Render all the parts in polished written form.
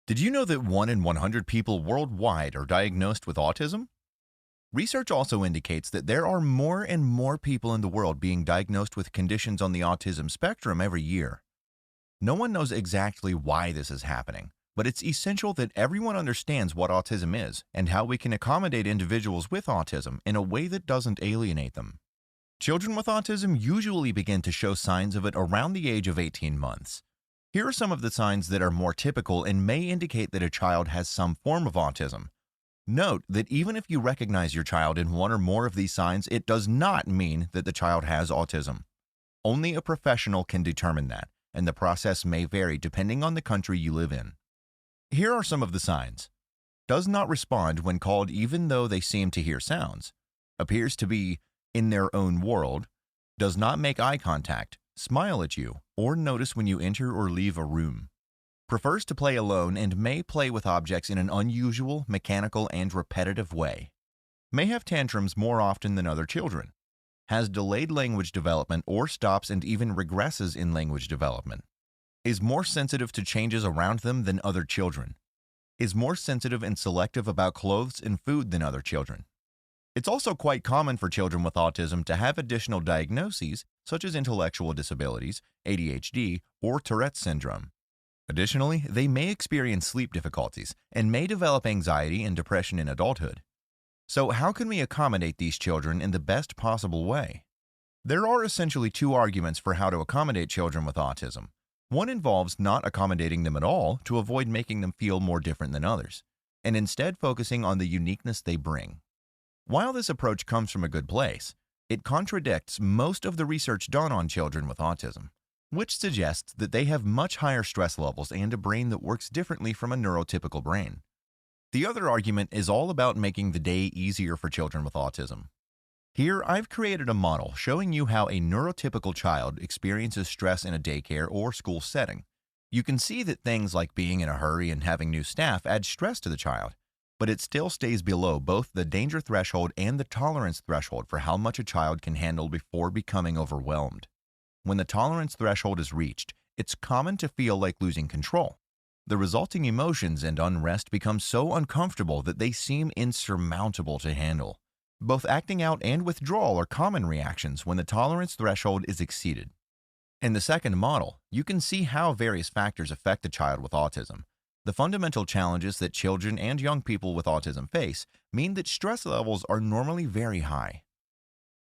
Did you know that 1 in 100 people worldwide are diagnosed with autism? Research also indicates that there are more and more people in the world being diagnosed with conditions on the autism spectrum every year. No one knows exactly why this is happening, but it's essential that everyone understands what autism is and how we can accommodate individuals with autism in a way that doesn't alienate them. Children with autism usually begin to show signs of it around the age of 18 months. Here are some of the signs that are more typical and may indicate that a child has some form of autism. Note that even if you recognize your child in one or more of these signs, it does not mean that the child has autism. Only a professional can determine that, and the process may vary depending on the country you live in. Here are some of the signs. Does not respond when called even though they seem to hear sounds. Appears to be in their own world. Does not make eye contact, smile at you, or notice when you enter or leave a room. Prefers to play alone and may play with objects in an unusual, mechanical, and repetitive way. May have tantrums more often than other children. Has delayed language development or stops and even regresses in language development. Is more sensitive to changes around them than other children. Is more sensitive and selective about clothes and food than other children. It's also quite common for children with autism to have additional diagnoses such as intellectual disabilities, ADHD, or Tourette's syndrome. Additionally, they may experience sleep difficulties and may develop anxiety and depression in adulthood. So how can we accommodate these children in the best possible way? There are essentially two arguments for how to accommodate children with autism. One involves not accommodating them at all to avoid making them feel more different than others, and instead focusing on the uniqueness they bring. While this approach comes from a good place, it contradicts most of the research done on children with autism, which suggests that they have much higher stress levels and a brain that works differently from a neurotypical brain. The other argument is all about making the day easier for children with autism. Here, I've created a model showing you how a neurotypical child experiences stress in a daycare or school setting. You can see that things like being in a hurry and having new staff add stress to the child, but it still stays below both the danger threshold and the tolerance threshold for how much a child can handle before becoming overwhelmed. When the tolerance threshold is reached, it's common to feel like losing control. The resulting emotions and unrest become so uncomfortable that they seem insurmountable to handle. Both acting out and withdrawal are common reactions when the tolerance threshold is exceeded. In the second model, you can see how various factors affect the child with autism. The fundamental challenges that children and young people with autism face mean that stress levels are normally very high.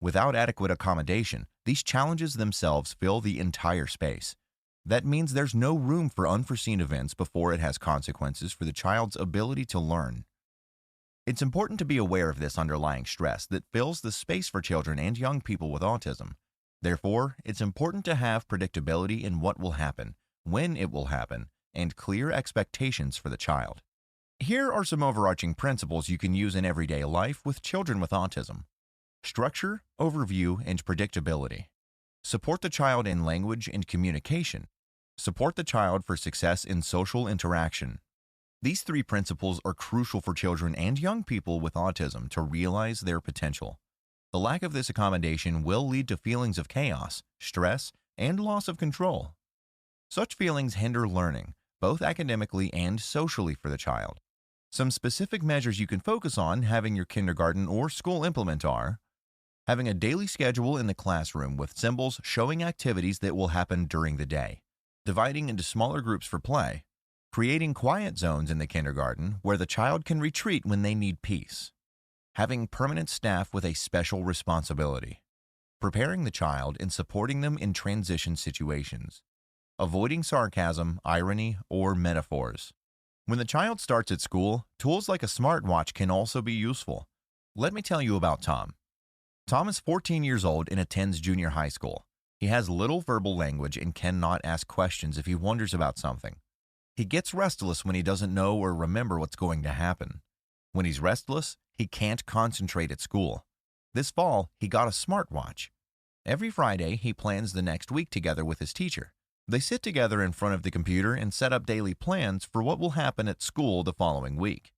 Without adequate accommodation, these challenges themselves fill the entire space. That means there's no room for unforeseen events before it has consequences for the child's ability to learn. It's important to be aware of this underlying stress that fills the space for children and young people with autism. Therefore, it's important to have predictability in what will happen, when it will happen, and clear expectations for the child. Here are some overarching principles you can use in everyday life with children with autism. Structure, overview, and predictability. Support the child in language and communication. Support the child for success in social interaction. These three principles are crucial for children and young people with autism to realize their potential. The lack of this accommodation will lead to feelings of chaos, stress, and loss of control. Such feelings hinder learning, both academically and socially for the child. Some specific measures you can focus on having your kindergarten or school implement are having a daily schedule in the classroom with symbols showing activities that will happen during the day, dividing into smaller groups for play, creating quiet zones in the kindergarten where the child can retreat when they need peace, having permanent staff with a special responsibility, preparing the child and supporting them in transition situations, avoiding sarcasm, irony, or metaphors. When the child starts at school, tools like a smartwatch can also be useful. Let me tell you about Tom. Tom is 14 years old and attends junior high school. He has little verbal language and cannot ask questions if he wonders about something. He gets restless when he doesn't know or remember what's going to happen. When he's restless, he can't concentrate at school. This fall, he got a smartwatch. Every Friday, he plans the next week together with his teacher. They sit together in front of the computer and set up daily plans for what will happen at school the following week.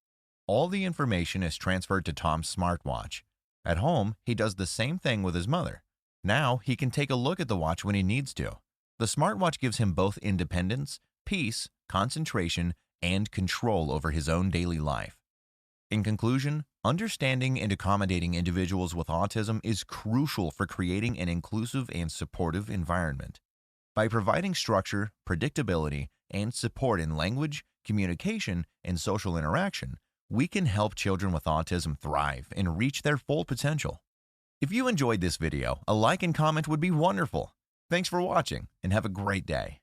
All the information is transferred to Tom's smartwatch. At home, he does the same thing with his mother. Now, he can take a look at the watch when he needs to. The smartwatch gives him both independence, peace, concentration, and control over his own daily life. In conclusion, understanding and accommodating individuals with autism is crucial for creating an inclusive and supportive environment. By providing structure, predictability, and support in language, communication, and social interaction, we can help children with autism thrive and reach their full potential. If you enjoyed this video, a like and comment would be wonderful. Thanks for watching, and have a great day.